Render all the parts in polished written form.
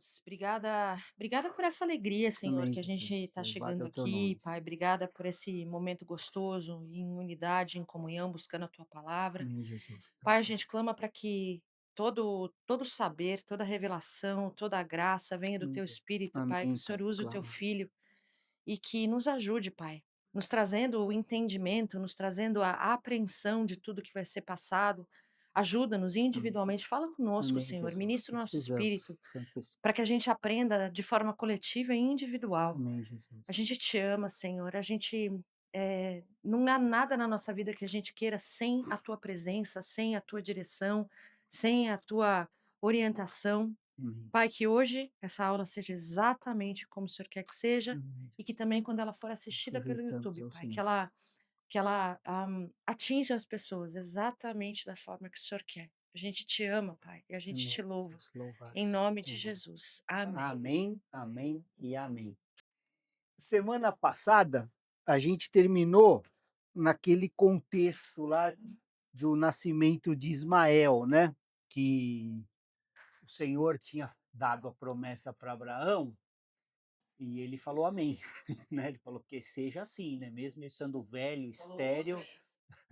Deus. Obrigada por essa alegria, Senhor, Amém, que a gente Jesus. está Louvado chegando é o teu aqui, nome. Pai. Obrigada por esse momento gostoso, em unidade, em comunhão, buscando a tua palavra. Amém, Jesus. Pai, a gente clama para que todo saber, toda revelação, toda a graça venha do teu Espírito, Pai, que o Amém, Senhor Pai. use o teu Clama. filho e que nos ajude, Pai, nos trazendo o entendimento, nos trazendo a apreensão de tudo que vai ser passado. Ajuda-nos Amém, individualmente. Jesus. Fala conosco, Amém, Senhor. Jesus. Ministra o nosso Precisamos, espírito Santo para que a Espírito. gente aprenda de forma coletiva e individual. Amém, A Jesus. gente te ama, Senhor. A gente não há nada na nossa vida que a gente queira sem a tua presença, sem a tua direção, sem a tua orientação. Amém. Pai, que hoje essa aula seja exatamente como o Senhor quer que seja Amém. e que também quando ela for Nós assistida pelo sujeitamos YouTube, ao Pai, Senhor. que ela atinja as pessoas exatamente da forma que o Senhor quer. A gente te ama, Pai, e a gente Amém, te louva. Jesus. Louvado Em seja o nome teu de nome. Jesus. Amém. Amém, amém e amém. Semana passada, a gente terminou naquele contexto lá do nascimento de Ismael, né? Que o Senhor tinha dado a promessa para Abraão e ele falou amém, né? Ele falou que seja assim, né? Mesmo ele sendo velho, estéril,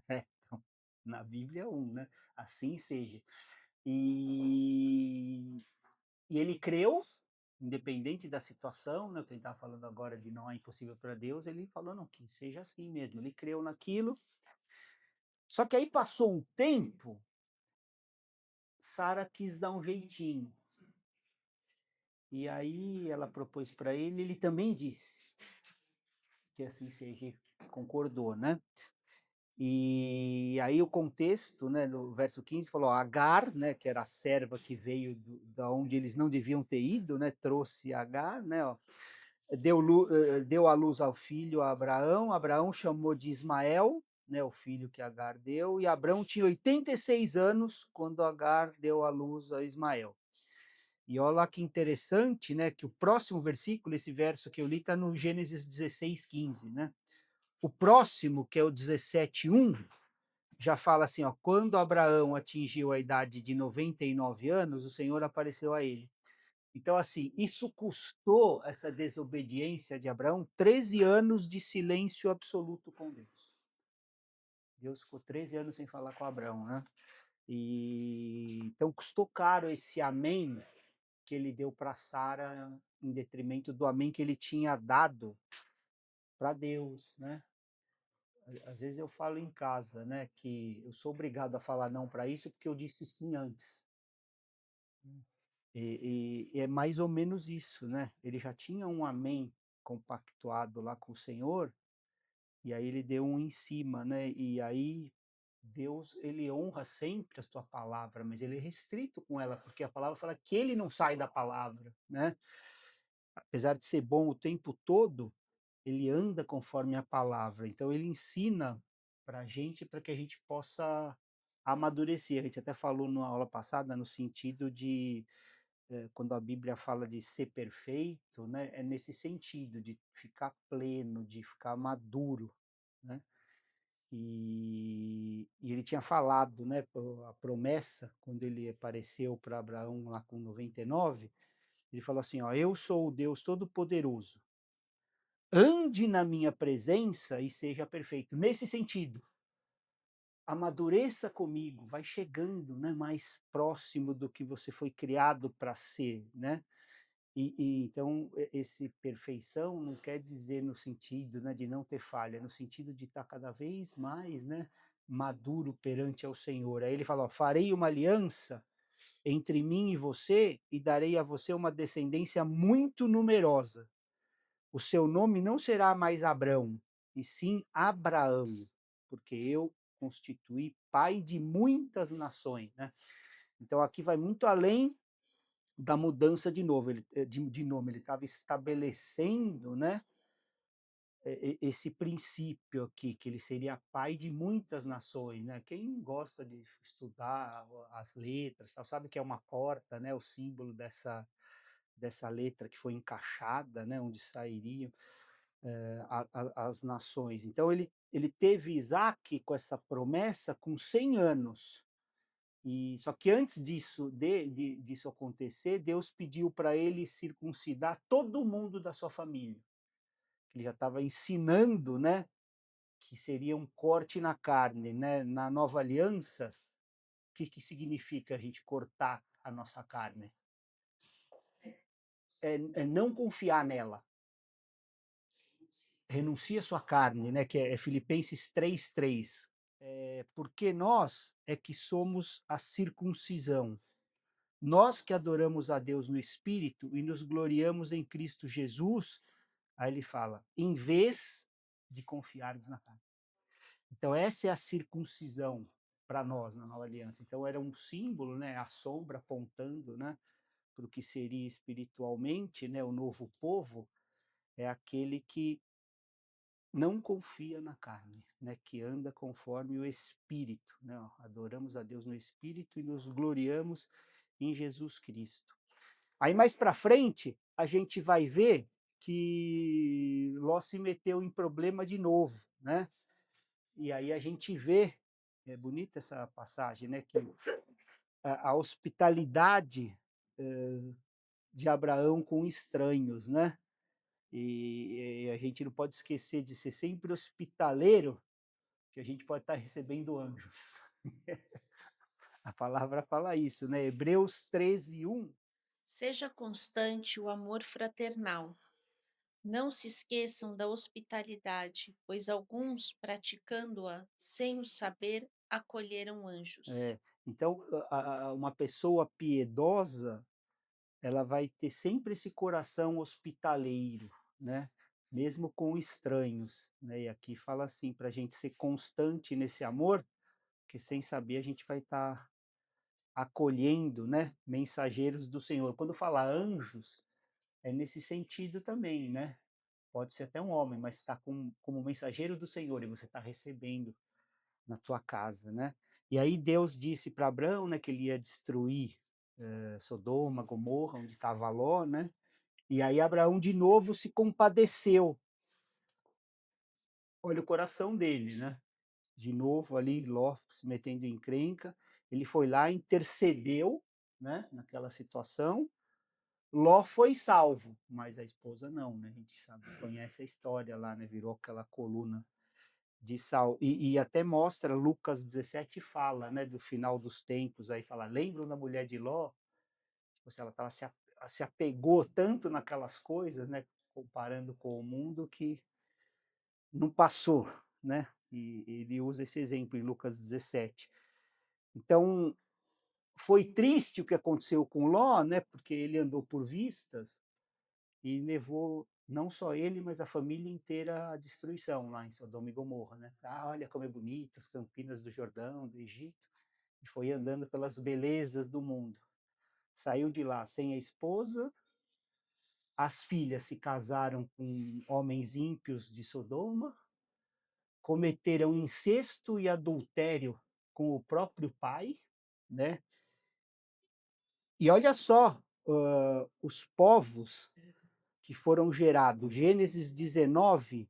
né? Então, na Bíblia é um, né? Assim seja. E, e ele creu, independente da situação, né? O que a gente estava falando agora de não é impossível para Deus, ele falou não, que seja assim mesmo. Ele creu naquilo. Só que aí passou um tempo, Sara quis dar um jeitinho. E aí ela propôs para ele, ele também disse que assim seja, concordou, né? E aí o contexto, né, no verso 15 falou, Agar, né, que era a serva que veio da onde eles não deviam ter ido, né, trouxe Agar, né, ó, deu à luz ao filho a Abraão, Abraão chamou de Ismael, né, o filho que Agar deu, e Abraão tinha 86 anos quando Agar deu à luz a Ismael. E olha lá que interessante, né, que o próximo versículo, esse verso que eu li, está no Gênesis 16:15, né? O próximo, que é o 17:1, já fala assim, ó, quando Abraão atingiu a idade de 99 anos, o Senhor apareceu a ele. Então, assim, isso custou, essa desobediência de Abraão, 13 anos de silêncio absoluto com Deus. Deus ficou 13 anos sem falar com Abraão, né? E então custou caro esse amém que ele deu para Sara em detrimento do amém que ele tinha dado para Deus, né? Às vezes eu falo em casa, né, que eu sou obrigado a falar não para isso porque eu disse sim antes. E é mais ou menos isso, né? Ele já tinha um amém compactuado lá com o Senhor, e aí ele deu um em cima, né? E aí Deus, ele honra sempre a sua palavra, mas ele é restrito com ela, porque a palavra fala que ele não sai da palavra, né? Apesar de ser bom o tempo todo, ele anda conforme a palavra. Então ele ensina para a gente para que a gente possa amadurecer. A gente até falou na aula passada no sentido de quando a Bíblia fala de ser perfeito, né, é nesse sentido de ficar pleno, de ficar maduro, né? E ele tinha falado, né, a promessa quando ele apareceu para Abraão lá com 99, ele falou assim, ó, eu sou o Deus Todo-Poderoso, ande na minha presença e seja perfeito. Nesse sentido, amadureça comigo, vai chegando, né, mais próximo do que você foi criado para ser, né? Então esse perfeição não quer dizer no sentido, né, de não ter falha, no sentido de estar cada vez mais, né, maduro perante ao Senhor. Aí ele fala, ó, farei uma aliança entre mim e você e darei a você uma descendência muito numerosa. O seu nome não será mais Abrão, e sim Abraão, porque eu constituí pai de muitas nações, né? Então aqui vai muito além da mudança de novo, de nome, ele estava estabelecendo, né, esse princípio aqui, que ele seria pai de muitas nações, né? Quem gosta de estudar as letras, sabe que é uma porta, né, o símbolo dessa letra que foi encaixada, né, onde sairiam as nações. Então ele teve Isaac com essa promessa com 100 anos. E só que antes disso acontecer, Deus pediu para ele circuncidar todo mundo da sua família. Ele já estava ensinando, né, que seria um corte na carne, né? Na nova aliança, o que que significa a gente cortar a nossa carne? É não confiar nela. Renuncia a sua carne, né, que é Filipenses 3:3. Porque nós é que somos a circuncisão. Nós que adoramos a Deus no Espírito e nos gloriamos em Cristo Jesus, aí ele fala, em vez de confiarmos na carne. Então, essa é a circuncisão para nós na nova aliança. Então, era um símbolo, né, a sombra apontando, né, para o que seria espiritualmente, né, o novo povo, é aquele que não confia na carne, né, que anda conforme o Espírito. Né, ó, adoramos a Deus no Espírito e nos gloriamos em Jesus Cristo. Aí mais para frente, a gente vai ver que Ló se meteu em problema de novo, né? E aí a gente vê, é bonita essa passagem, né? Que a hospitalidade de Abraão com estranhos, né? E a gente não pode esquecer de ser sempre hospitaleiro, que a gente pode estar recebendo anjos. A palavra fala isso, né? Hebreus 13:1. Seja constante o amor fraternal. Não se esqueçam da hospitalidade, pois alguns, praticando-a sem o saber, acolheram anjos. É, então, uma pessoa piedosa, ela vai ter sempre esse coração hospitaleiro, né? Mesmo com estranhos, né? E aqui fala assim, para a gente ser constante nesse amor, porque sem saber a gente vai estar acolhendo, né? Mensageiros do Senhor. Quando fala anjos, é nesse sentido também, né? Pode ser até um homem, mas está como mensageiro do Senhor e você está recebendo na tua casa, né? E aí Deus disse para Abraão, né, que ele ia destruir Sodoma, Gomorra, onde estava Ló, né? E aí Abraão de novo se compadeceu. Olha o coração dele, né? De novo ali Ló se metendo em encrenca, ele foi lá, intercedeu, né, naquela situação. Ló foi salvo, mas a esposa não, né? A gente sabe, conhece a história lá, né? Virou aquela coluna de sal. E até mostra, Lucas 17 fala, né, do final dos tempos, aí fala, lembram da mulher de Ló? Tipo, se ela tava, se apegou tanto naquelas coisas, né, comparando com o mundo, que não passou, né? E ele usa esse exemplo em Lucas 17. Então, foi triste o que aconteceu com Ló, né, porque ele andou por vistas e levou não só ele, mas a família inteira à destruição lá em Sodoma e Gomorra, né? Ah, olha como é bonito, as campinas do Jordão, do Egito, e foi andando pelas belezas do mundo. Saiu de lá sem a esposa, as filhas se casaram com homens ímpios de Sodoma, cometeram incesto e adultério com o próprio pai, né? E olha só, os povos que foram gerados, Gênesis 19,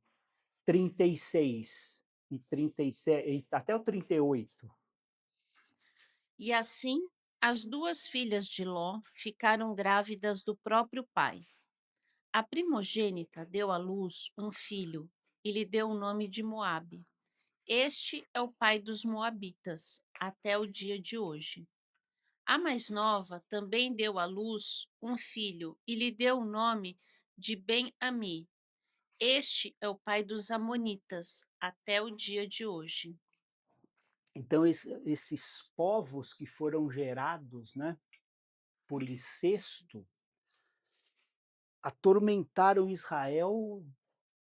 36 e 37, até o 38. E assim, as duas filhas de Ló ficaram grávidas do próprio pai. A primogênita deu à luz um filho e lhe deu o nome de Moabe. Este é o pai dos moabitas, até o dia de hoje. A mais nova também deu à luz um filho e lhe deu o nome de Ben-Ami. Este é o pai dos amonitas, até o dia de hoje. Então, esses povos que foram gerados, né, por incesto, atormentaram Israel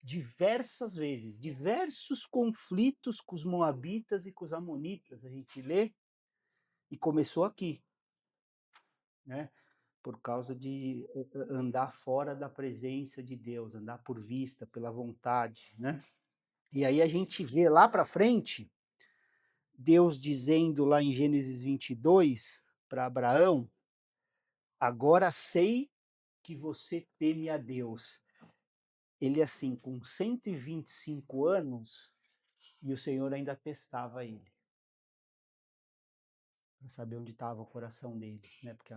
diversas vezes, diversos conflitos com os moabitas e com os amonitas, a gente lê, e começou aqui, né? Por causa de andar fora da presença de Deus, andar por vista, pela vontade, né? E aí a gente vê lá para frente, Deus dizendo lá em Gênesis 22 para Abraão: agora sei que você teme a Deus. Ele, assim, com 125 anos, e o Senhor ainda testava ele. para saber onde estava o coração dele, né? Porque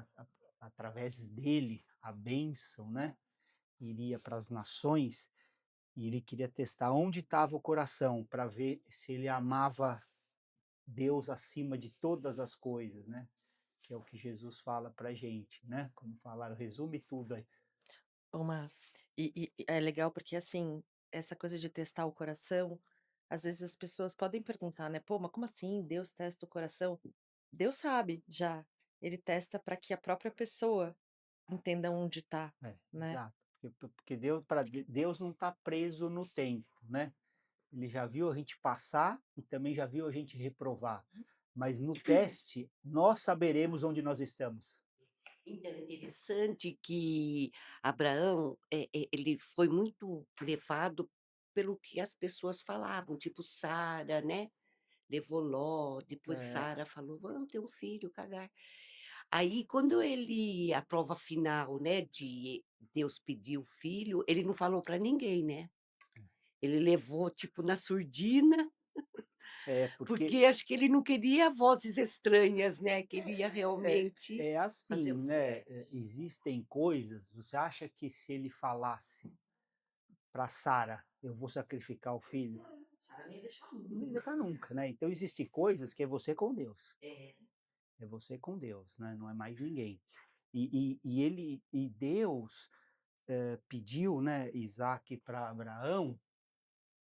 através dele a bênção, né, iria para as nações e ele queria testar onde estava o coração para ver se ele amava Deus acima de todas as coisas, né? Que é o que Jesus fala para gente, né? Como falaram, resume tudo aí. Uma e é legal porque, assim, essa coisa de testar o coração, às vezes as pessoas podem perguntar, né: "Pô, mas como assim Deus testa o coração?" Deus sabe já, ele testa para que a própria pessoa entenda onde tá, É, né. exato. Porque Deus não está preso no tempo, né? Ele já viu a gente passar e também já viu a gente reprovar. Mas no teste, nós saberemos onde nós estamos. Então, é interessante que Abraão, ele foi muito levado pelo que as pessoas falavam, tipo Sara, né, levou Ló, depois É, Sara falou: "Vamos ter um filho, Cagar". Aí quando ele a prova final, né, de Deus pedir o filho, ele não falou para ninguém, né. Ele levou, tipo, na surdina, porque porque acho que ele não queria vozes estranhas, né, queria é, realmente é fazer assim, o né? certo. Existem coisas. Você acha que se ele falasse para Sara, eu vou sacrificar o filho, Sara não ia deixar não ia nunca. deixar nunca, né? Então existem coisas que é você com Deus. É. É você com Deus, né? Não é mais ninguém. E Deus pediu, né, Isaac para Abraão,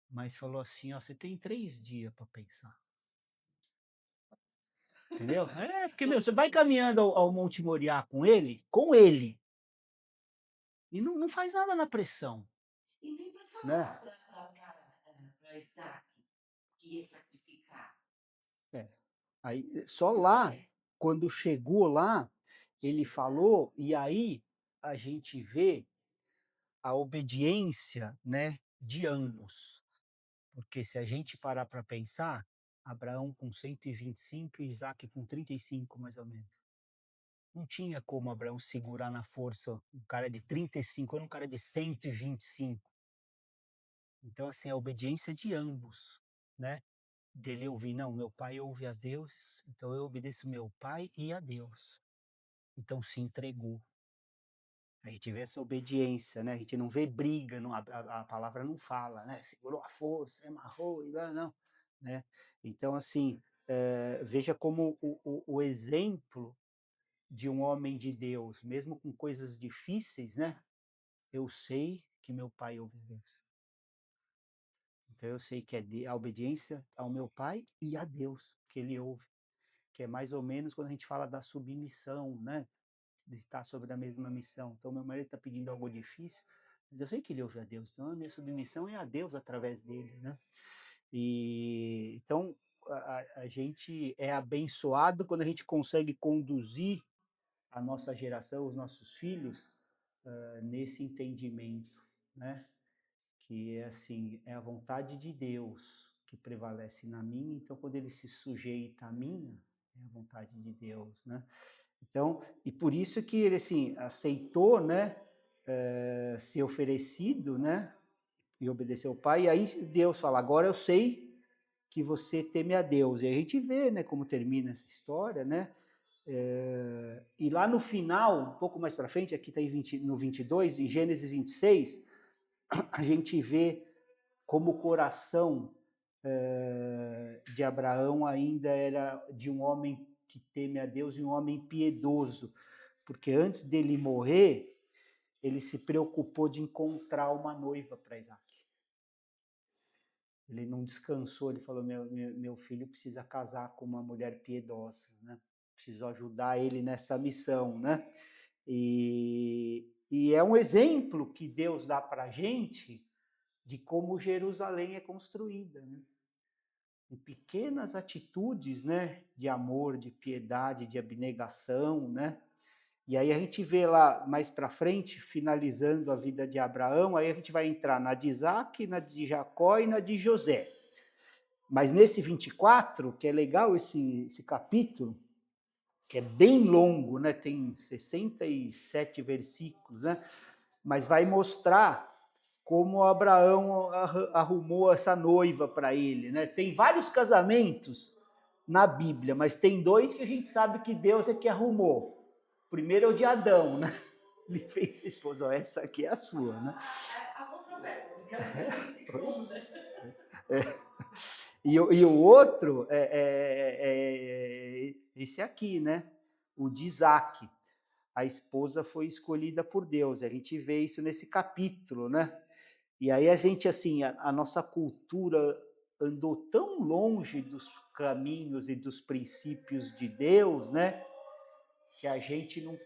mas falou assim, ó, você tem 3 dias para pensar, entendeu? É, porque, meu, você vai caminhando ao Monte Moriá com ele, e não faz nada na pressão, E nem para né? falar para Isaac que ia sacrificar. É. Aí, só lá, É. quando chegou lá, ele falou, e aí a gente vê a obediência, né, de ambos. Porque se a gente parar para pensar, Abraão com 125 e Isaac com 35, mais ou menos. Não tinha como Abraão segurar na força um cara de 35 anos, um cara de 125. Então, assim, a obediência de ambos, né? Dele ouvir, não, meu pai ouve a Deus, então eu obedeço meu pai e a Deus. Então se entregou. A gente vê essa obediência, né? A gente não vê briga, não, a palavra não fala, né? Segurou a força, amarrou e lá, não, né? Então, assim, veja como o exemplo de um homem de Deus, mesmo com coisas difíceis, né? Eu sei que meu pai ouve a Deus. Então eu sei que é a obediência ao meu pai e a Deus que ele ouve, que é mais ou menos quando a gente fala da submissão, né? De estar sobre a mesma missão. Então meu marido está pedindo algo difícil, mas eu sei que ele ouve a Deus. Então a minha submissão é a Deus através dele, né? E então a gente é abençoado quando a gente consegue conduzir a nossa geração, os nossos filhos, nesse entendimento, né? Que é assim, é a vontade de Deus que prevalece na minha, então quando ele se sujeita à minha, é a vontade de Deus, né? Então, e por isso que ele assim aceitou, né, ser oferecido, né, e obedeceu o pai. E aí Deus fala: agora eu sei que você teme a Deus. E a gente vê, né, como termina essa história, né? E lá no final, um pouco mais para frente, aqui está no 22, em Gênesis 26, a gente vê como o coração de Abraão ainda era de um homem que teme a Deus e um homem piedoso, porque antes dele morrer, ele se preocupou de encontrar uma noiva para Isaac. Ele não descansou, ele falou: meu filho precisa casar com uma mulher piedosa, né? Preciso ajudar ele nessa missão, né? E é um exemplo que Deus dá para a gente de como Jerusalém é construída, né? Em pequenas atitudes, né, de amor, de piedade, de abnegação, né? E aí a gente vê lá mais para frente, finalizando a vida de Abraão, aí a gente vai entrar na de Isaac, na de Jacó e na de José. Mas nesse 24, que é legal esse capítulo, que é bem longo, né? Tem 67 versículos, né? Mas vai mostrar como Abraão arrumou essa noiva para ele, né? Tem vários casamentos na Bíblia, mas tem dois que a gente sabe que Deus é que arrumou. O primeiro é o de Adão, né? Ele fez a esposa, ó, essa aqui é a sua, né? A controvérsia, porque às vezes ficou, né? E o outro é esse aqui, né? O de Isaac. A esposa foi escolhida por Deus. A gente vê isso nesse capítulo, né? E aí a gente, assim, a nossa cultura andou tão longe dos caminhos e dos princípios de Deus, né? Que a gente não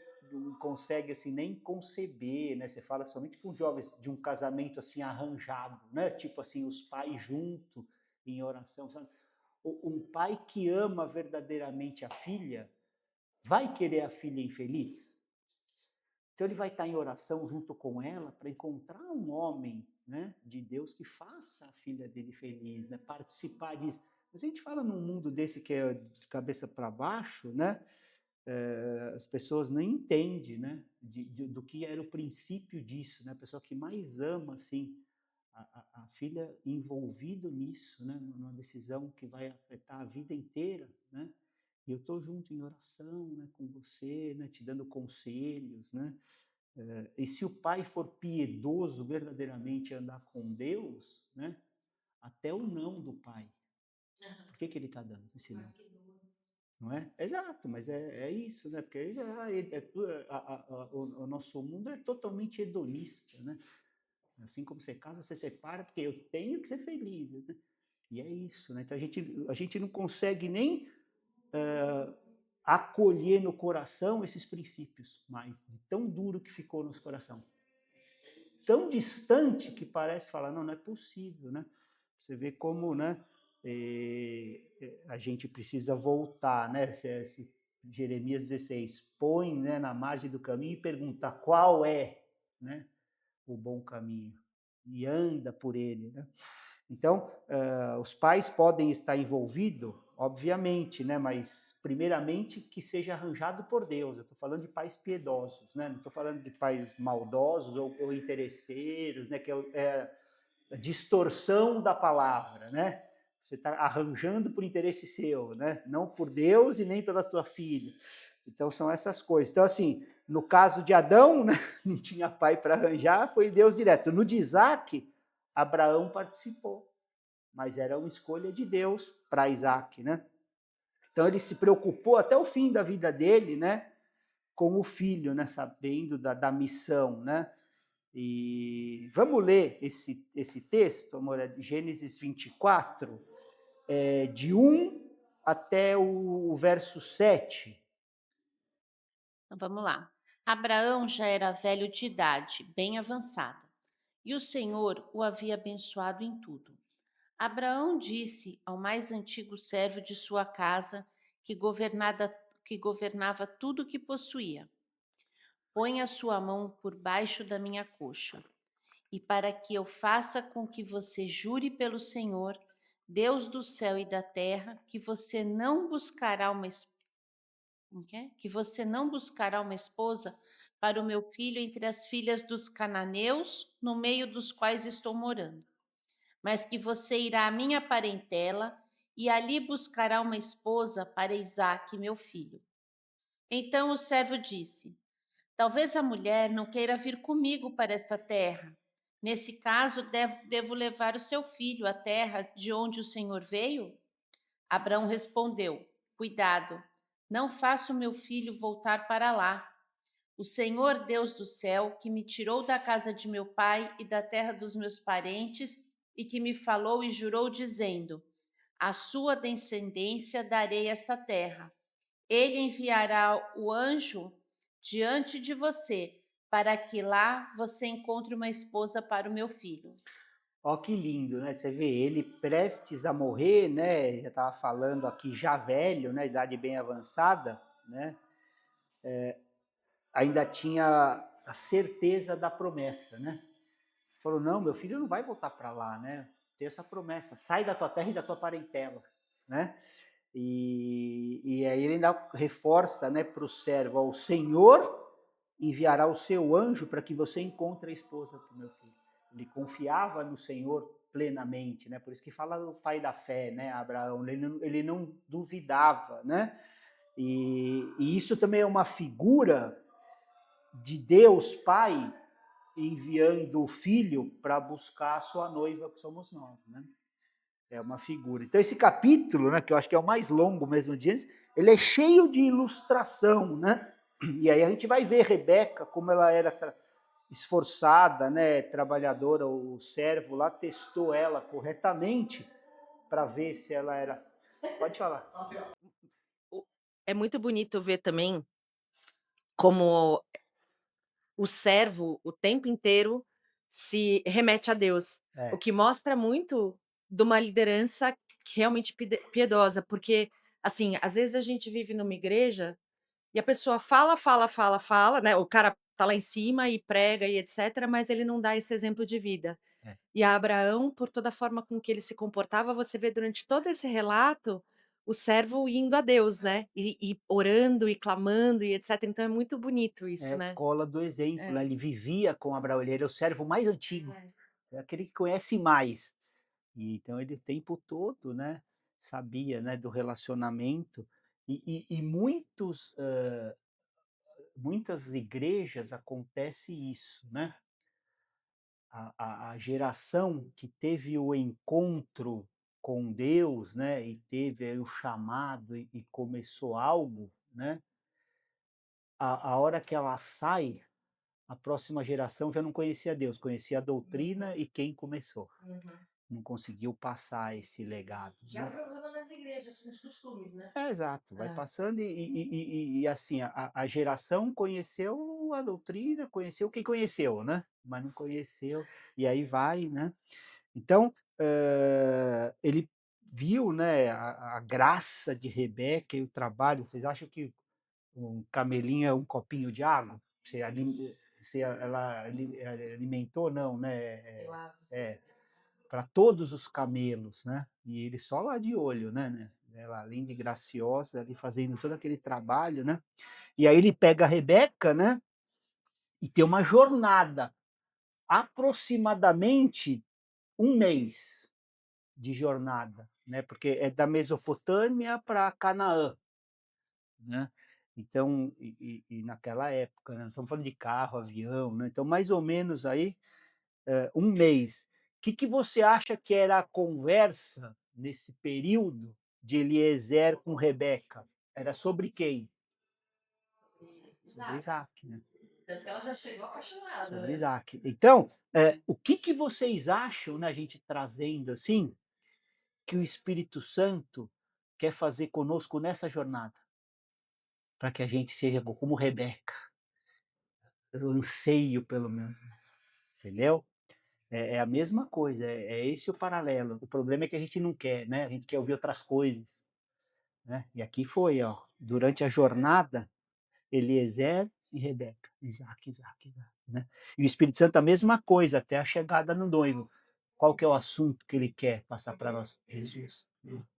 consegue, assim, nem conceber, né? Você fala principalmente com jovens de um casamento, assim, arranjado, né? Tipo assim, os pais junto em oração, sabe? Um pai que ama verdadeiramente a filha vai querer a filha infeliz? Então ele vai estar em oração junto com ela para encontrar um homem, né, de Deus que faça a filha dele feliz, né, participar disso. Mas a gente fala num mundo desse que é de cabeça para baixo, né, as pessoas não entendem, né, do que era o princípio disso, né, a pessoa que mais ama, assim, a filha envolvido nisso, né, numa decisão que vai afetar a vida inteira, né, e eu estou junto em oração, né, com você, né, te dando conselhos, né, e se o pai for piedoso verdadeiramente andar com Deus, né, até o não do pai, por que ele está dando esse não? Não é? Exato, mas é isso, né? Porque o nosso mundo é totalmente hedonista, né? Assim como você casa, você separa, porque eu tenho que ser feliz, né? E é isso, né? Então a gente não consegue nem acolher no coração esses princípios, mas de tão duro que ficou no nosso coração. Tão distante que parece falar, não, não é possível, né? Você vê como, né, a gente precisa voltar, né? Jeremias 16, põe, né, na margem do caminho e pergunta qual é, né, o bom caminho e anda por ele, né? Então, os pais podem estar envolvidos, obviamente, né? Mas, primeiramente, que seja arranjado por Deus. Eu estou falando de pais piedosos, né? Não estou falando de pais maldosos ou interesseiros, né? Que é a distorção da palavra, né? Você está arranjando por interesse seu, né? Não por Deus e nem pela tua filha. Então, são essas coisas. Então, assim, no caso de Adão, né? Não tinha pai para arranjar, foi Deus direto. No de Isaac, Abraão participou, mas era uma escolha de Deus para Isaac, né? Então ele se preocupou até o fim da vida dele, né, com o filho, né, sabendo da missão, né? E vamos ler esse texto, amor, é de Gênesis 24, de 1 até o verso 7. Então vamos lá. Abraão já era velho de idade, bem avançada, e o Senhor o havia abençoado em tudo. Abraão disse ao mais antigo servo de sua casa, que governava tudo o que possuía: põe a sua mão por baixo da minha coxa, e para que eu faça com que você jure pelo Senhor, Deus do céu e da terra, que você não buscará uma esposa para o meu filho entre as filhas dos cananeus, no meio dos quais estou morando, mas que você irá à minha parentela e ali buscará uma esposa para Isaque, meu filho. Então o servo disse: talvez a mulher não queira vir comigo para esta terra. Nesse caso, devo levar o seu filho à terra de onde o Senhor veio? Abraão respondeu: cuidado, não faça o meu filho voltar para lá. O Senhor Deus do céu, que me tirou da casa de meu pai e da terra dos meus parentes, e que me falou e jurou, dizendo: à sua descendência darei esta terra. Ele enviará o anjo diante de você, para que lá você encontre uma esposa para o meu filho. Ó, que lindo, né? Você vê ele prestes a morrer, né? Já estava falando aqui, já velho, né? Idade bem avançada, né? Ainda tinha a certeza da promessa, né? Falou, não, meu filho não vai voltar para lá, né? Tem essa promessa, sai da tua terra e da tua parentela, né? E aí ele ainda reforça, né, para o servo, ó, o Senhor enviará o seu anjo para que você encontre a esposa para o meu filho. Ele confiava no Senhor plenamente, né? Por isso que fala o pai da fé, né? Abraão, ele não duvidava, né? E isso também é uma figura de Deus Pai enviando o Filho para buscar a sua noiva, que somos nós, né? É uma figura. Então esse capítulo, né, que eu acho que é o mais longo mesmo de Gênesis, ele é cheio de ilustração, né? E aí a gente vai ver Rebeca, como ela era esforçada, né, trabalhadora, o servo lá testou ela corretamente para ver se ela era. Pode falar. O É muito bonito ver também como o servo, o tempo inteiro, se remete a Deus, o É, que mostra muito de uma liderança realmente piedosa, porque, assim, às vezes a gente vive numa igreja e a pessoa fala, fala, fala, fala, né, o cara tá lá em cima e prega e etcétera, mas ele não dá esse exemplo de vida. é. E a Abraão, por toda a forma com que ele se comportava, você vê durante todo esse relato, o servo indo a Deus, né, e orando e clamando e etcétera, então é muito bonito isso, É né. escola do exemplo, É. né? Ele vivia com Abraão, ele era o servo mais antigo, É. é aquele que conhece mais. E, então ele o tempo todo, né, sabia, né, do relacionamento. E muitas igrejas acontece isso, né? A geração que teve o encontro com Deus, né, e teve aí o chamado e começou algo, né? A hora que ela sai, a próxima geração já não conhecia Deus, conhecia a doutrina Uhum, e quem começou. uhum. Não conseguiu passar esse legado, Que é o né? problema nas igrejas, com os costumes, né. É, exato, vai É. passando e assim, a geração conheceu a doutrina, conheceu quem conheceu, né? Mas não conheceu, e aí vai, né? Então, ele viu, né, a graça de Rebeca e o trabalho. Vocês acham que um camelinho é um copinho de água? Se ela alimentou, não, né? Eu acho. É, para todos os camelos, né? E ele só lá de olho, né? Ela, além de graciosa, ali fazendo todo aquele trabalho, né? E aí ele pega a Rebeca, né? E tem uma jornada, aproximadamente um mês de jornada, né? Porque é da Mesopotâmia para Canaã, né? Então, e naquela época, né? Estamos falando de carro, avião, né? Então, mais ou menos aí um mês. O que você acha que era a conversa nesse período de Eliezer com Rebeca? Era sobre quem? Sobre Isaac. Isaac, né? Tanto que ela já chegou apaixonada, Sobre né. Isaac. Então, o que vocês acham, né, a gente trazendo assim, que o Espírito Santo quer fazer conosco nessa jornada? Para que a gente seja como Rebeca. Eu anseio pelo meu. Entendeu? É a mesma coisa, é esse o paralelo. O problema é que a gente não quer, né? A gente quer ouvir outras coisas, né? E aqui foi, ó, durante a jornada, Eliezer e Rebeca, Isaac, né? E o Espírito Santo a mesma coisa, até a chegada no noivo. Qual que é o assunto que ele quer passar para nós? Jesus.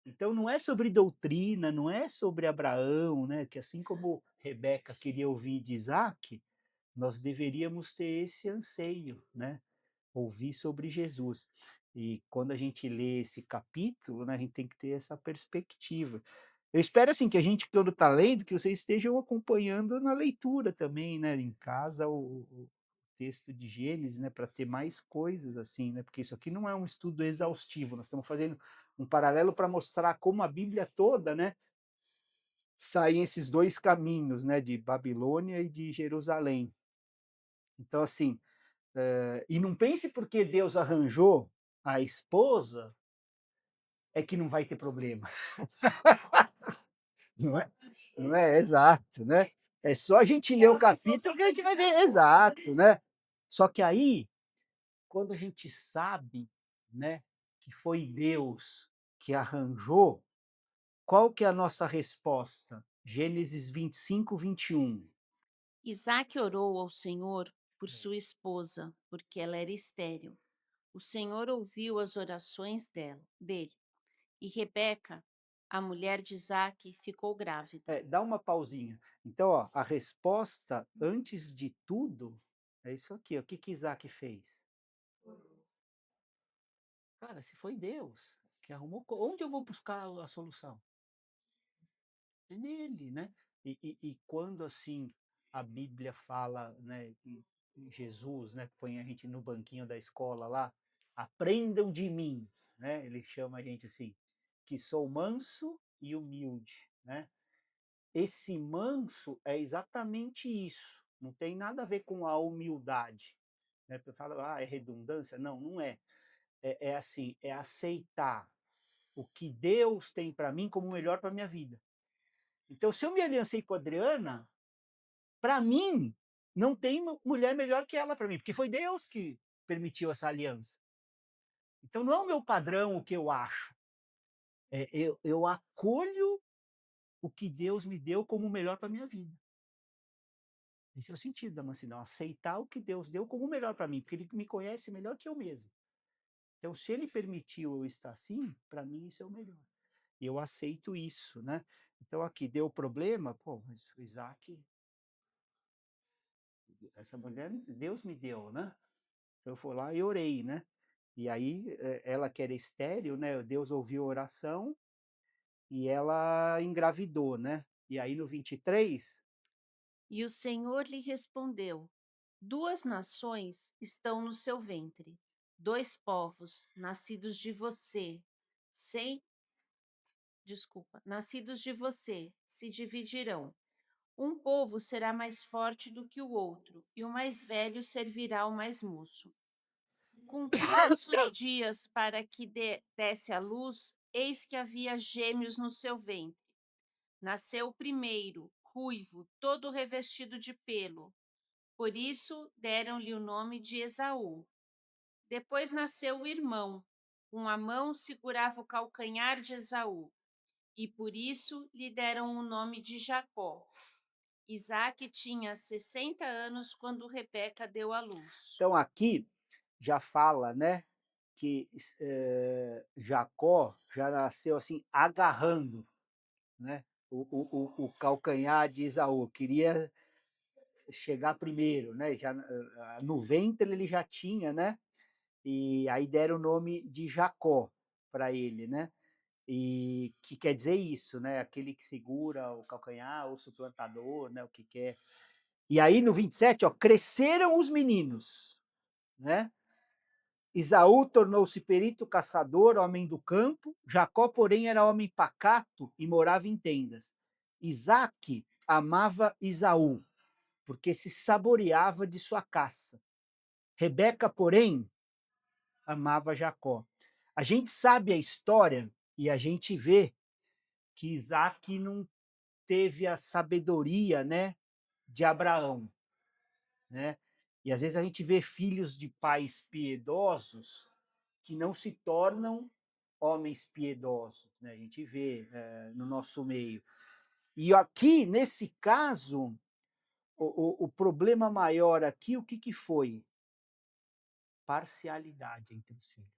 Então não é sobre doutrina, não é sobre Abraão, né? Que assim como Rebeca queria ouvir de Isaac, nós deveríamos ter esse anseio, né? Ouvir sobre Jesus. E quando a gente lê esse capítulo, né, a gente tem que ter essa perspectiva. Eu espero assim que a gente, quando está lendo, que vocês estejam acompanhando na leitura também, né, em casa, o texto de Gênesis, né, para ter mais coisas assim, né, porque isso aqui não é um estudo exaustivo. Nós estamos fazendo um paralelo para mostrar como a Bíblia toda, né, saem esses dois caminhos, né, de Babilônia e de Jerusalém. Então, assim, e não pense porque Deus arranjou a esposa é que não vai ter problema. Não é? Não é exato, né? É só a gente ler o capítulo que a gente vai ver exato, né? Só que aí, quando a gente sabe, né, que foi Deus que arranjou, qual que é a nossa resposta? Gênesis 25, 21. Isaac orou ao Senhor por sua esposa, porque ela era estéril. O Senhor ouviu as orações dele, e Rebeca, a mulher de Isaac, ficou grávida. Dá uma pausinha. Então, ó, a resposta, antes de tudo, é isso aqui. Ó. O que que Isaac fez? Cara, se foi Deus que arrumou, onde eu vou buscar a solução? É nele, né? E quando assim a Bíblia fala, né, em Jesus, né, põe a gente no banquinho da escola lá, aprendam de mim, né? Ele chama a gente assim, que sou manso e humilde, né? Esse manso é exatamente isso. Não tem nada a ver com a humildade, né? Eu falo, é redundância? Não, não é. É assim, é aceitar o que Deus tem para mim como melhor para minha vida. Então, se eu me aliancei com a Adriana, para mim, não tem mulher melhor que ela para mim, porque foi Deus que permitiu essa aliança. Então, não é o meu padrão o que eu acho. Eu acolho o que Deus me deu como melhor para minha vida. Esse é o sentido da mansidão, aceitar o que Deus deu como melhor para mim, porque Ele me conhece melhor que eu mesmo. Então, se Ele permitiu eu estar assim, para mim isso é o melhor. E eu aceito isso, né? Então, aqui deu problema, pô, mas o Isaac, essa mulher, Deus me deu, né? Então, eu fui lá e orei, né? E aí, ela que era estéril, né? Deus ouviu a oração e ela engravidou, né? E aí, no 23, E o Senhor lhe respondeu: 2 nações estão no seu ventre, 2 povos nascidos de você, sem, nascidos de você, se dividirão. Um povo será mais forte do que o outro, e o mais velho servirá ao mais moço. Cumpridos os dias para que desse à luz, eis que havia gêmeos no seu ventre. Nasceu o primeiro, ruivo, todo revestido de pelo. Por isso deram-lhe o nome de Esaú. Depois nasceu o irmão. Com a mão segurava o calcanhar de Esaú. E por isso lhe deram o nome de Jacó. Isaque tinha 60 anos quando Rebeca deu à luz. então aqui já fala, né? Que Jacó já nasceu assim, agarrando, né? O calcanhar de Esaú, queria chegar primeiro, né? Já, no ventre ele já tinha, né? E aí deram o nome de Jacó para ele, né? E que quer dizer isso, né? Aquele que segura o calcanhar, o suplantador, né? O que quer. E aí no 27, ó, cresceram os meninos, né? Esaú tornou-se perito caçador, homem do campo. Jacó, porém, era homem pacato e morava em tendas. Isaque amava Esaú, porque se saboreava de sua caça. Rebeca, porém, amava Jacó. A gente sabe a história e a gente vê que Isaac não teve a sabedoria, né, de Abraão, né? E às vezes a gente vê filhos de pais piedosos que não se tornam homens piedosos, né? A gente vê no nosso meio. E aqui, nesse caso, o problema maior aqui, o que foi? Parcialidade entre os filhos,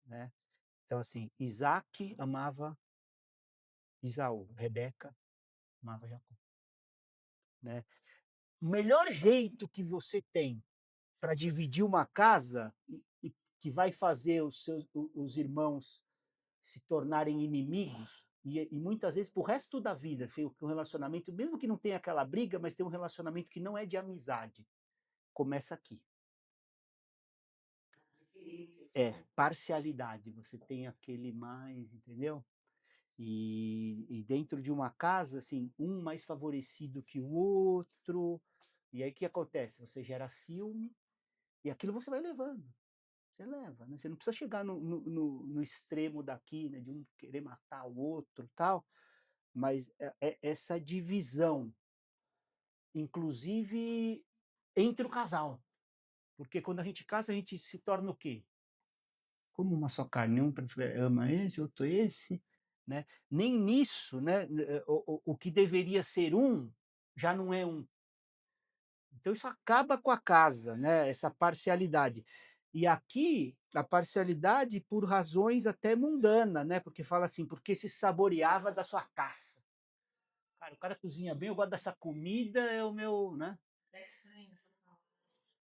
né? Então, assim, Isaac amava Esaú, Rebeca amava Jacó, né? O melhor jeito que você tem para dividir uma casa e que vai fazer os irmãos se tornarem inimigos, e muitas vezes para o resto da vida, um relacionamento, mesmo que não tenha aquela briga, mas tem um relacionamento que não é de amizade, começa aqui. Parcialidade, você tem aquele mais, entendeu? E dentro de uma casa, assim, um mais favorecido que o outro, e aí o que acontece? Você gera ciúme, e aquilo você vai levando. Você leva, né? Você não precisa chegar no extremo daqui, né? De um querer matar o outro tal, mas essa divisão, inclusive entre o casal. Porque quando a gente casa, a gente se torna o quê? Como uma só carne, um ama esse, outro esse, né? Nem nisso, né? O que deveria ser um, já não é um. Então isso acaba com a casa, né? Essa parcialidade. E aqui a parcialidade por razões até mundanas, né? Porque fala assim, porque se saboreava da sua caça. Cara, o cara cozinha bem, eu gosto dessa comida, é o meu, né? É estranho essa palavra.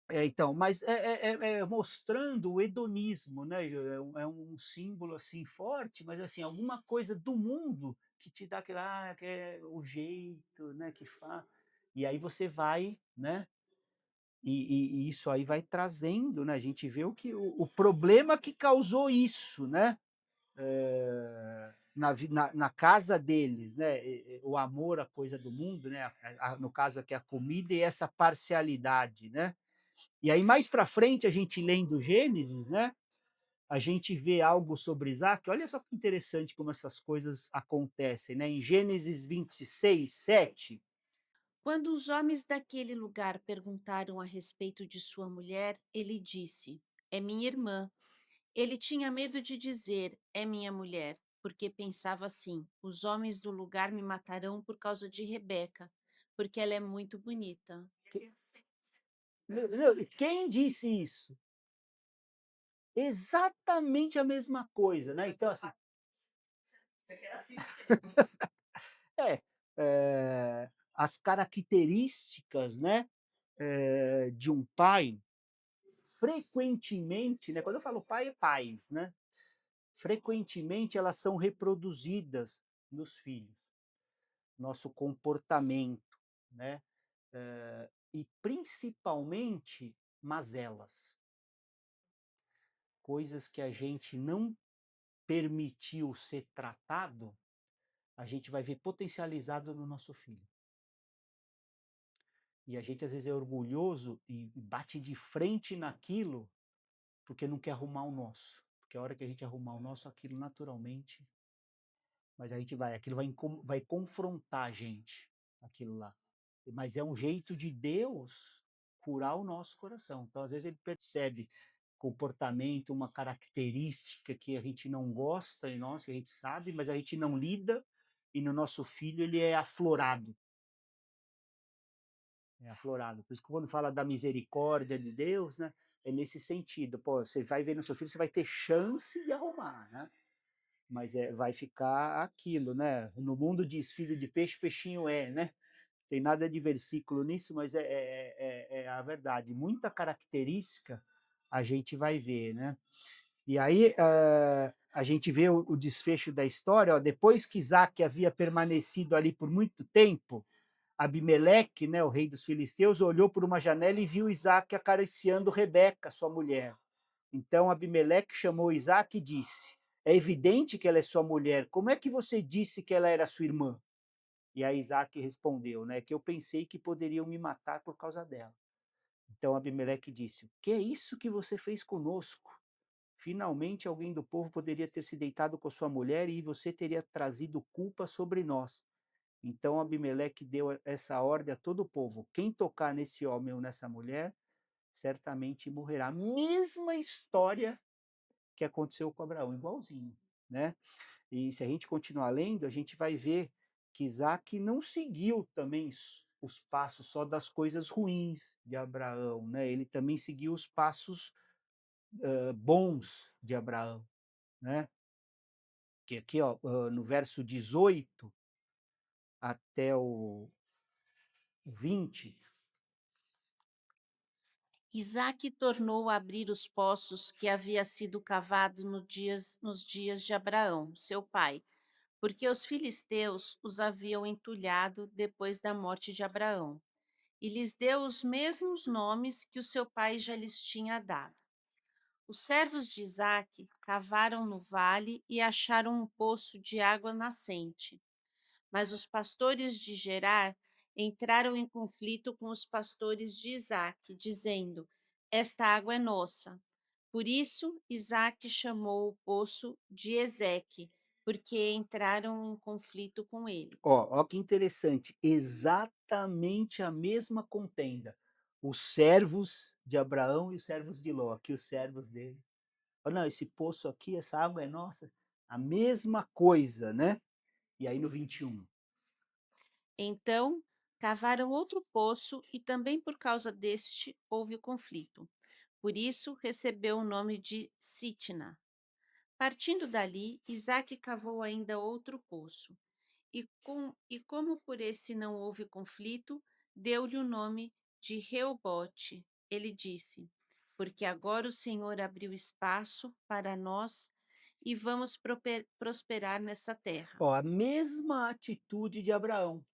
Então, mas é mostrando o hedonismo, né, é um símbolo, assim, forte, mas, assim, alguma coisa do mundo que te dá aquele, que é o jeito, né, que e aí você vai, né, e isso aí vai trazendo, né, a gente vê o problema que causou isso, né, na casa deles, né, o amor à coisa do mundo, né, no caso aqui a comida e essa parcialidade, né. E aí mais para frente a gente lendo Gênesis, né, a gente vê algo sobre Isaac, olha só que interessante como essas coisas acontecem, né, em Gênesis 26:7. Quando os homens daquele lugar perguntaram a respeito de sua mulher, ele disse: É minha irmã. Ele tinha medo de dizer: É minha mulher, porque pensava assim: Os homens do lugar me matarão por causa de Rebeca, porque ela é muito bonita. Quem disse isso? Exatamente a mesma coisa, né, então assim é, as características, né, de um pai, frequentemente, né, quando eu falo pai, é pais, né, frequentemente elas são reproduzidas nos filhos, nosso comportamento, né, e principalmente mazelas, coisas que a gente não permitiu ser tratado, a gente vai ver potencializado no nosso filho. E a gente às vezes é orgulhoso e bate de frente naquilo, porque não quer arrumar o nosso. Porque a hora que a gente arrumar o nosso, aquilo naturalmente, mas a gente aquilo vai confrontar a gente, aquilo lá. Mas é um jeito de Deus curar o nosso coração. Então, às vezes, ele percebe comportamento, uma característica que a gente não gosta em nós, que a gente sabe, mas a gente não lida, e no nosso filho ele é aflorado. É aflorado. Por isso que quando fala da misericórdia de Deus, né, é nesse sentido. Pô, você vai ver no seu filho, você vai ter chance de arrumar, né? Mas vai ficar aquilo, né? No mundo diz filho de peixe, peixinho é, né? Tem nada de versículo nisso, mas é a verdade. Muita característica a gente vai ver, né? E aí a gente vê o desfecho da história, ó, depois que Isaac havia permanecido ali por muito tempo, Abimeleque, né, o rei dos filisteus, olhou por uma janela e viu Isaac acariciando Rebeca, sua mulher. Então Abimeleque chamou Isaac e disse: É evidente que ela é sua mulher. Como é que você disse que ela era sua irmã? E aí Isaac respondeu, né, que eu pensei que poderiam me matar por causa dela. Então Abimeleque disse: O que é isso que você fez conosco? Finalmente alguém do povo poderia ter se deitado com sua mulher e você teria trazido culpa sobre nós. Então Abimeleque deu essa ordem a todo o povo: quem tocar nesse homem ou nessa mulher, certamente morrerá. Mesma história que aconteceu com Abraão, igualzinho, né? E se a gente continuar lendo, a gente vai ver que Isaac não seguiu também os passos só das coisas ruins de Abraão, né? Ele também seguiu os passos bons de Abraão, né? Que aqui, ó, no verso 18 até o 20. Isaque tornou a abrir os poços que havia sido cavado nos dias de Abraão, seu pai, porque os filisteus os haviam entulhado depois da morte de Abraão, e lhes deu os mesmos nomes que o seu pai já lhes tinha dado. Os servos de Isaque cavaram no vale e acharam um poço de água nascente. Mas os pastores de Gerar entraram em conflito com os pastores de Isaque, dizendo: Esta água é nossa. Por isso, Isaque chamou o poço de Ezeque, porque entraram em conflito com ele. Ó que interessante, exatamente a mesma contenda. Os servos de Abraão e os servos de Ló, aqui os servos dele. Oh, não, esse poço aqui, essa água é nossa. A mesma coisa, né? E aí no 21. Então, cavaram outro poço e também por causa deste houve o conflito. Por isso, recebeu o nome de Sitna. Partindo dali, Isaque cavou ainda outro poço. E como por esse não houve conflito, deu-lhe o nome de Reobote, ele disse: Porque agora o Senhor abriu espaço para nós e vamos prosperar nessa terra. Ó, a mesma atitude de Abraão.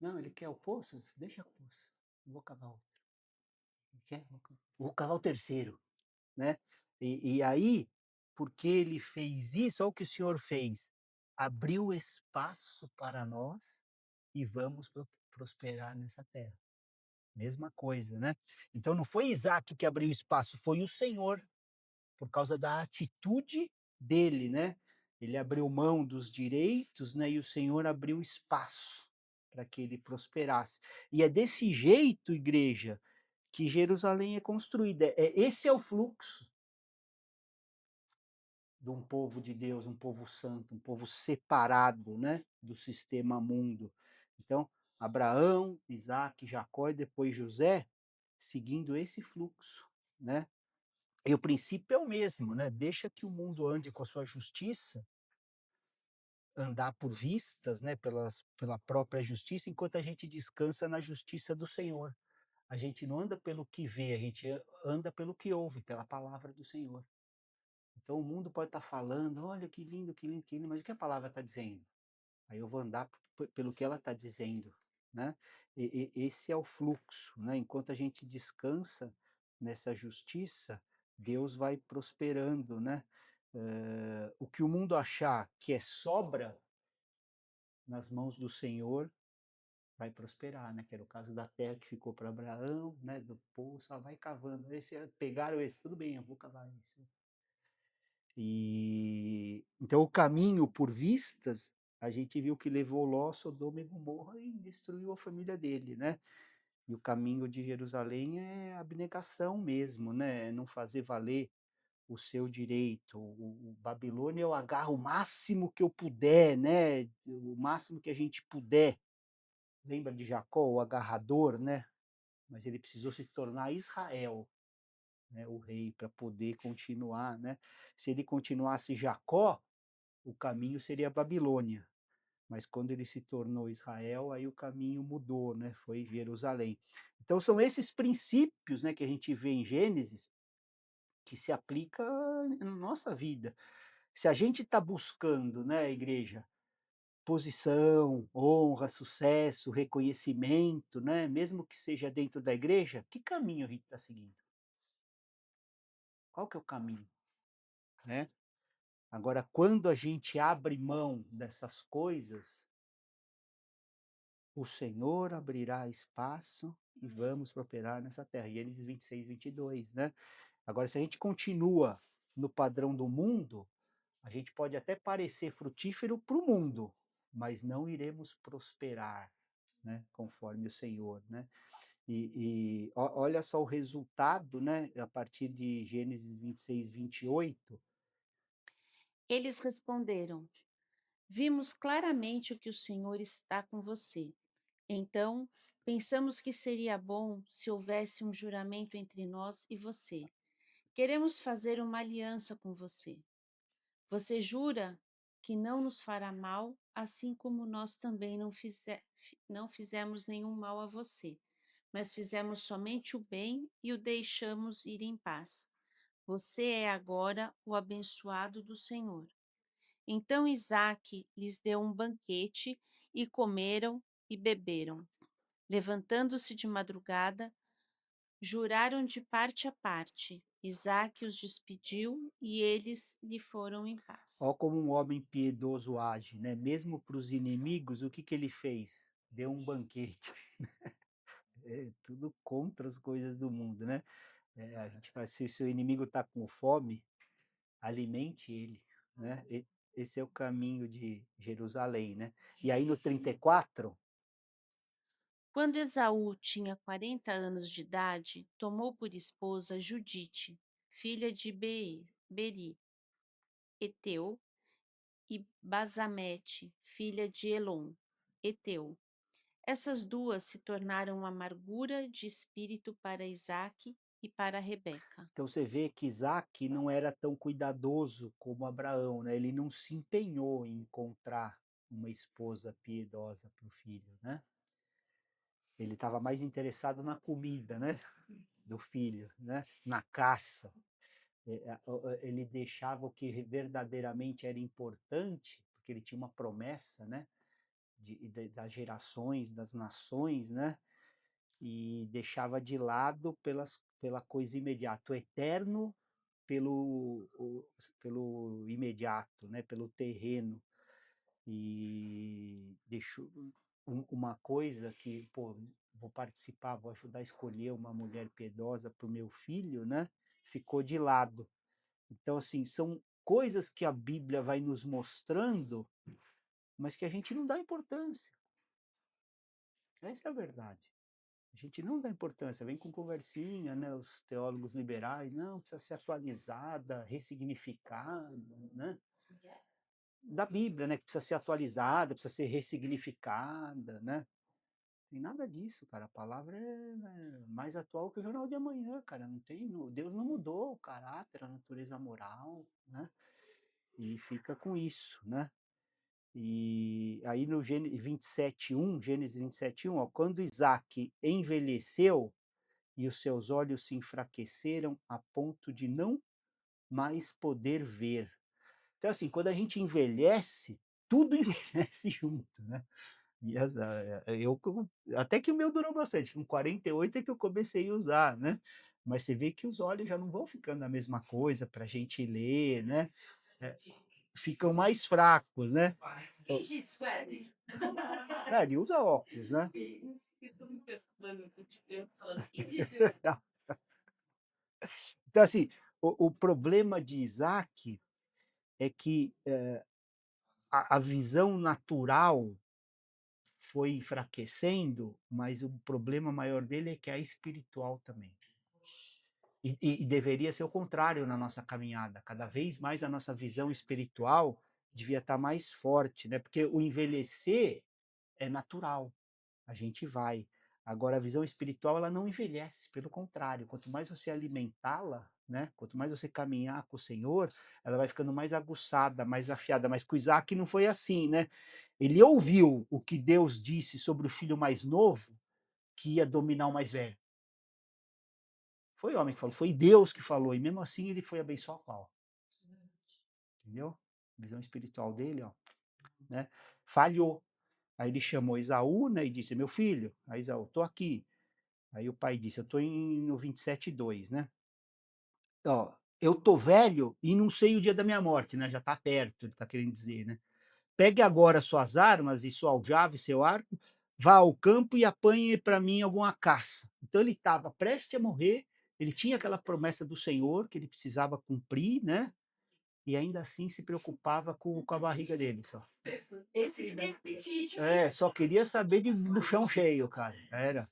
Não, ele quer o poço? Deixa o poço. Eu vou cavar outro. Ele quer? Vou cavar o terceiro, né? E aí, porque ele fez isso, olha o que o Senhor fez. Abriu espaço para nós e vamos prosperar nessa terra. Mesma coisa, né? Então não foi Isaac que abriu espaço, foi o Senhor, por causa da atitude dele, né? Ele abriu mão dos direitos, né? E o Senhor abriu espaço para que ele prosperasse. E é desse jeito, igreja, que Jerusalém é construída. Esse é o fluxo de um povo de Deus, um povo santo, um povo separado, né, do sistema mundo. Então, Abraão, Isaac, Jacó e depois José, seguindo esse fluxo, né? E o princípio é o mesmo, né? Deixa que o mundo ande com a sua justiça, andar por vistas, né, pela própria justiça, enquanto a gente descansa na justiça do Senhor. A gente não anda pelo que vê, a gente anda pelo que ouve, pela palavra do Senhor. Então o mundo pode estar falando, olha que lindo, que lindo, que lindo, mas o que a palavra está dizendo? Aí eu vou andar pelo que ela está dizendo, né? Esse é o fluxo, né? Enquanto a gente descansa nessa justiça, Deus vai prosperando, né? O que o mundo achar que é sobra nas mãos do Senhor vai prosperar, né? Que era o caso da terra que ficou para Abraão, né? Do poço, vai cavando. Pegaram esse, tudo bem, eu vou cavar esse. E então o caminho por vistas, a gente viu que levou Ló, Sodoma e Gomorra e destruiu a família dele, né? E o caminho de Jerusalém é abnegação mesmo, né? É não fazer valer o seu direito. O Babilônia eu agarro o máximo que eu puder, né? O máximo que a gente puder. Lembra de Jacó, o agarrador, né? Mas ele precisou se tornar Israel, né, o rei, para poder continuar, né? Se ele continuasse Jacó, o caminho seria a Babilônia. Mas quando ele se tornou Israel, aí o caminho mudou, né? Foi Jerusalém. Então são esses princípios, né, que a gente vê em Gênesis que se aplica na nossa vida. Se a gente está buscando, né, igreja, posição, honra, sucesso, reconhecimento, né, mesmo que seja dentro da igreja, que caminho a gente está seguindo? Qual que é o caminho, né? Agora, quando a gente abre mão dessas coisas, o Senhor abrirá espaço e vamos prosperar nessa terra. Gênesis 26, 22, né? Agora, se a gente continua no padrão do mundo, a gente pode até parecer frutífero para o mundo, mas não iremos prosperar, né? Conforme o Senhor, né? Olha só o resultado, né? A partir de Gênesis 26, 28. Eles responderam: Vimos claramente o que o Senhor está com você. Então, pensamos que seria bom se houvesse um juramento entre nós e você. Queremos fazer uma aliança com você. Você jura que não nos fará mal, assim como nós também não fizemos nenhum mal a você, mas fizemos somente o bem e o deixamos ir em paz. Você é agora o abençoado do Senhor. Então Isaque lhes deu um banquete e comeram e beberam. Levantando-se de madrugada, juraram de parte a parte. Isaque os despediu e eles lhe foram em Ó paz. como um homem piedoso age, né? Mesmo para os inimigos, o que que ele fez? Deu um banquete. É tudo contra as coisas do mundo, né? A gente faz, se o seu inimigo está com fome, alimente ele, né? Esse é o caminho de Jerusalém, né? E aí no 34, Quando Esaú tinha 40 anos de idade, tomou por esposa Judite, filha de Beri, Eteu, e Basamete, filha de Elon, Eteu. Essas duas se tornaram amargura de espírito para Isaque e para Rebeca. então você vê que Isaac não era tão cuidadoso como Abraão, né? Ele não se empenhou em encontrar uma esposa piedosa para o filho, né? Ele estava mais interessado na comida, né, do filho, né, na caça. Ele deixava o que verdadeiramente era importante, porque ele tinha uma promessa, né, das gerações, das nações, né, e deixava de lado pela coisa imediata, o eterno pelo imediato, né, pelo terreno. E deixou uma coisa que, pô, vou participar, vou ajudar a escolher uma mulher piedosa para o meu filho, né? Ficou de lado. Então, assim, são coisas que a Bíblia vai nos mostrando, mas que a gente não dá importância. Essa é a verdade. A gente não dá importância, vem com conversinha, né? Os teólogos liberais, não, precisa ser atualizada, ressignificada, né? Da Bíblia, né? Que precisa ser atualizada, precisa ser ressignificada, né? Tem nada disso, cara. A palavra é mais atual que o jornal de amanhã, cara. Não tem, Deus não mudou o caráter, a natureza moral, né? E fica com isso, né? E aí no Gênesis 27:1, Gênesis 27:1, ó, quando Isaac envelheceu e os seus olhos se enfraqueceram a ponto de não mais poder ver. Então, assim, quando a gente envelhece, tudo envelhece junto, né? E até que o meu durou bastante, com 48 é que eu comecei a usar, né? Mas você vê que os olhos já não vão ficando a mesma coisa para a gente ler, né? Ficam mais fracos, né? Ele usa óculos, né? Então, assim, o problema de Isaac é que a visão natural foi enfraquecendo, mas o problema maior dele é que é espiritual também. E deveria ser o contrário na nossa caminhada. Cada vez mais a nossa visão espiritual devia estar mais forte, né? Porque o envelhecer é natural, a gente vai. Agora, a visão espiritual, ela não envelhece, pelo contrário, quanto mais você alimentá-la, né? Quanto mais você caminhar com o Senhor, ela vai ficando mais aguçada, mais afiada. Mas com Isaac não foi assim, né? Ele ouviu o que Deus disse sobre o filho mais novo, que ia dominar o mais velho. Foi o homem que falou, foi Deus que falou, e mesmo assim ele foi abençoar qual? Entendeu? A visão espiritual dele, ó, né? Falhou. Aí ele chamou Esaú, né, e disse: "Meu filho", aí Esaú: "Tô aqui". Aí o pai disse: "Eu tô no 27:2, né? Ó, eu tô velho e não sei o dia da minha morte, né? Já tá perto, ele tá querendo dizer, né? Pegue agora suas armas e sua aljava e seu arco, vá ao campo e apanhe para mim alguma caça. Então ele estava prestes a morrer, ele tinha aquela promessa do Senhor que ele precisava cumprir, né? E ainda assim se preocupava com a barriga dele só. Só queria saber do chão cheio, cara. Era.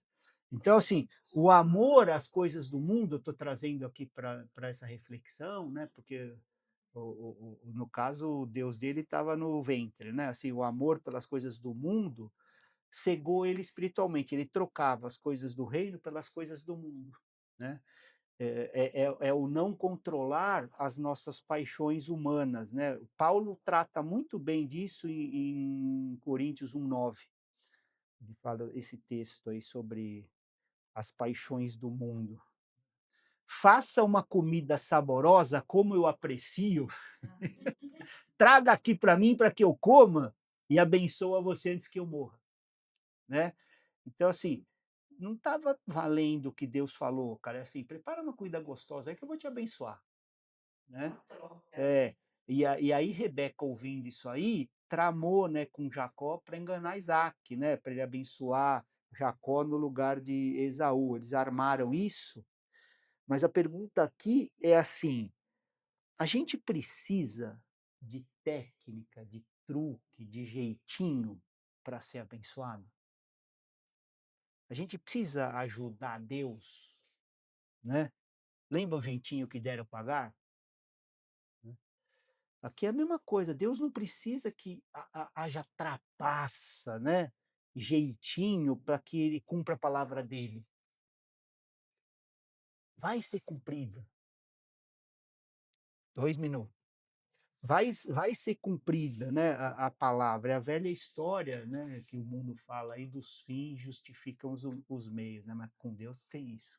Então, assim, o amor às coisas do mundo, eu estou trazendo aqui para essa reflexão, né? Porque no caso, o Deus dele estava no ventre, né? Assim, o amor pelas coisas do mundo cegou ele espiritualmente. Ele trocava as coisas do reino pelas coisas do mundo, né? É o não controlar as nossas paixões humanas, né? Paulo trata muito bem disso em Coríntios 1:9. Ele fala esse texto aí sobre as paixões do mundo. Faça uma comida saborosa como eu aprecio, traga aqui para mim para que eu coma e abençoa você antes que eu morra, né? Então, assim, não estava valendo o que Deus falou, cara. É assim, prepara uma comida gostosa aí que eu vou te abençoar, né? E aí Rebeca, ouvindo isso aí, tramou, né, com Jacó para enganar Isaac, né, para ele abençoar Jacó no lugar de Esaú. Eles armaram isso, mas a pergunta aqui é assim: a gente precisa de técnica, de truque, de jeitinho para ser abençoado? A gente precisa ajudar Deus, né? Lembra o jeitinho que deram para Agar? Aqui é a mesma coisa. Deus não precisa que haja trapaça, né? Jeitinho para que ele cumpra a palavra dele. Vai ser cumprida. 2 minutos. vai ser cumprida, né, a palavra. É a velha história, né, que o mundo fala aí dos fins justificam os meios, né, mas com Deus tem isso.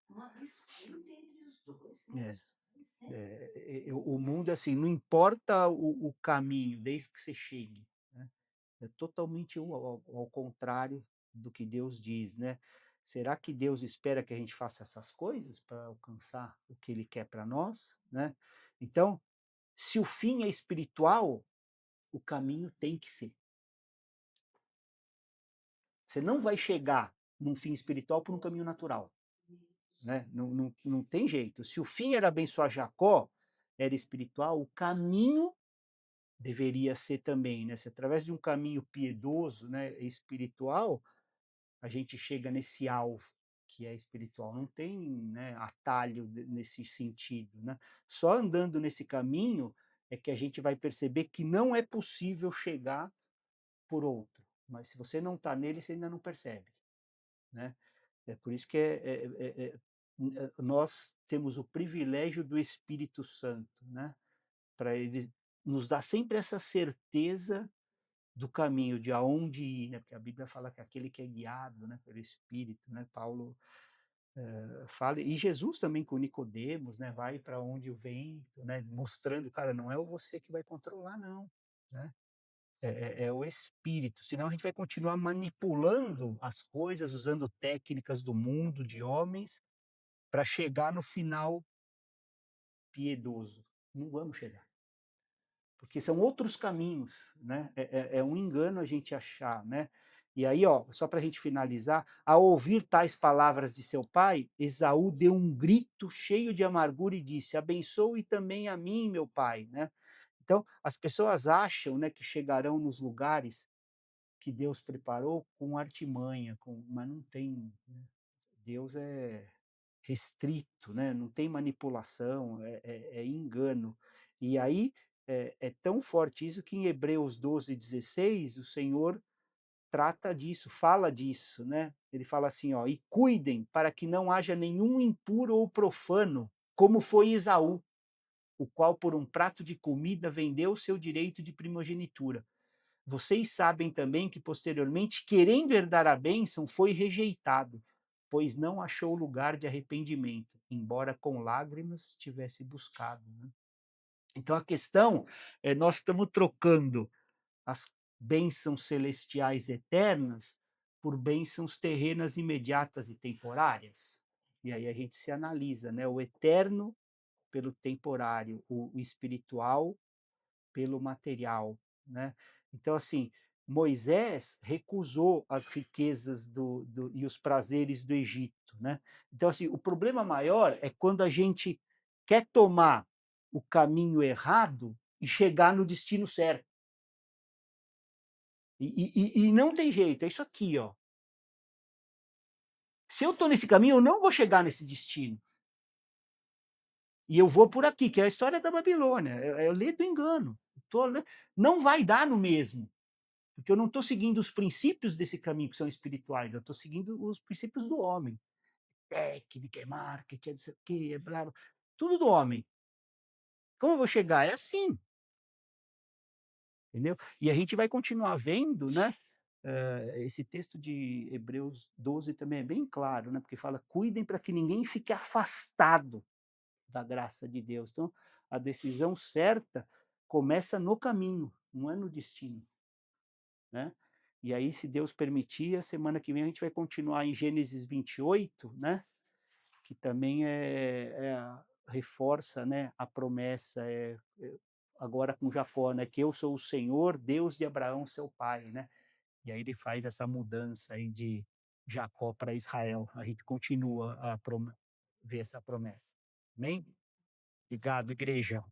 Uma disputa entre os 2, É. né, sempre. O mundo, assim, não importa o caminho, desde que você chegue, né. É totalmente ao contrário do que Deus diz, né. Será que Deus espera que a gente faça essas coisas para alcançar o que ele quer para nós, né? Então, se o fim é espiritual, o caminho tem que ser. Você não vai chegar num fim espiritual por um caminho natural, né? Não tem jeito. Se o fim era abençoar Jacó, era espiritual, o caminho deveria ser também, né? Se através de um caminho piedoso, né, espiritual, a gente chega nesse alvo que é espiritual. Não tem, né, atalho nesse sentido, né? Só andando nesse caminho é que a gente vai perceber que não é possível chegar por outro. Mas se você não está nele, você ainda não percebe, né? É por isso que nós temos o privilégio do Espírito Santo, né? Para ele nos dar sempre essa certeza do caminho, de aonde ir, né? Porque a Bíblia fala que aquele que é guiado, né, pelo Espírito, né? Paulo fala, e Jesus também com Nicodemos, né? Vai para onde o vento, né? Mostrando, cara, não é você que vai controlar, não, né? É o Espírito, senão a gente vai continuar manipulando as coisas, usando técnicas do mundo, de homens, para chegar no final piedoso. Não vamos chegar. Porque são outros caminhos, né? É um engano a gente achar, né? E aí, ó, só para a gente finalizar, ao ouvir tais palavras de seu pai, Esaú deu um grito cheio de amargura e disse: Abençoe também a mim, meu pai, né? Então, as pessoas acham, né, que chegarão nos lugares que Deus preparou com artimanha, mas não tem, né? Deus é restrito, né? Não tem manipulação, é engano. E aí é tão forte isso que em Hebreus 12:16 o Senhor trata disso, fala disso, né? Ele fala assim, ó, e cuidem para que não haja nenhum impuro ou profano, como foi Esaú, o qual por um prato de comida vendeu o seu direito de primogenitura. Vocês sabem também que posteriormente, querendo herdar a bênção, foi rejeitado, pois não achou lugar de arrependimento, embora com lágrimas tivesse buscado, né? Então a questão é, nós estamos trocando as bênçãos celestiais eternas por bênçãos terrenas imediatas e temporárias. E aí a gente se analisa, né? O eterno pelo temporário, o espiritual pelo material, né? Então, assim, Moisés recusou as riquezas e os prazeres do Egito, né? Então, assim, o problema maior é quando a gente quer tomar o caminho errado e chegar no destino certo. E não tem jeito, é isso aqui, ó. Se eu estou nesse caminho, eu não vou chegar nesse destino. E eu vou por aqui, que é a história da Babilônia. É o lei do engano. Não vai dar no mesmo. Porque eu não estou seguindo os princípios desse caminho que são espirituais, eu estou seguindo os princípios do homem. Técnica, é marketing, é não sei o quê, é blá, blá, tudo do homem. Como eu vou chegar? É assim, entendeu? E a gente vai continuar vendo, né? Esse texto de Hebreus 12 também é bem claro, né? Porque fala: cuidem para que ninguém fique afastado da graça de Deus. Então, a decisão certa começa no caminho, não é no destino, né? E aí, se Deus permitir, a semana que vem a gente vai continuar em Gênesis 28, né? Que também reforça, né, a promessa, agora com Jacó, né? Que eu sou o Senhor, Deus de Abraão, seu pai, né? E aí ele faz essa mudança aí de Jacó para Israel. A gente continua a ver essa promessa. Amém? Obrigado, igreja.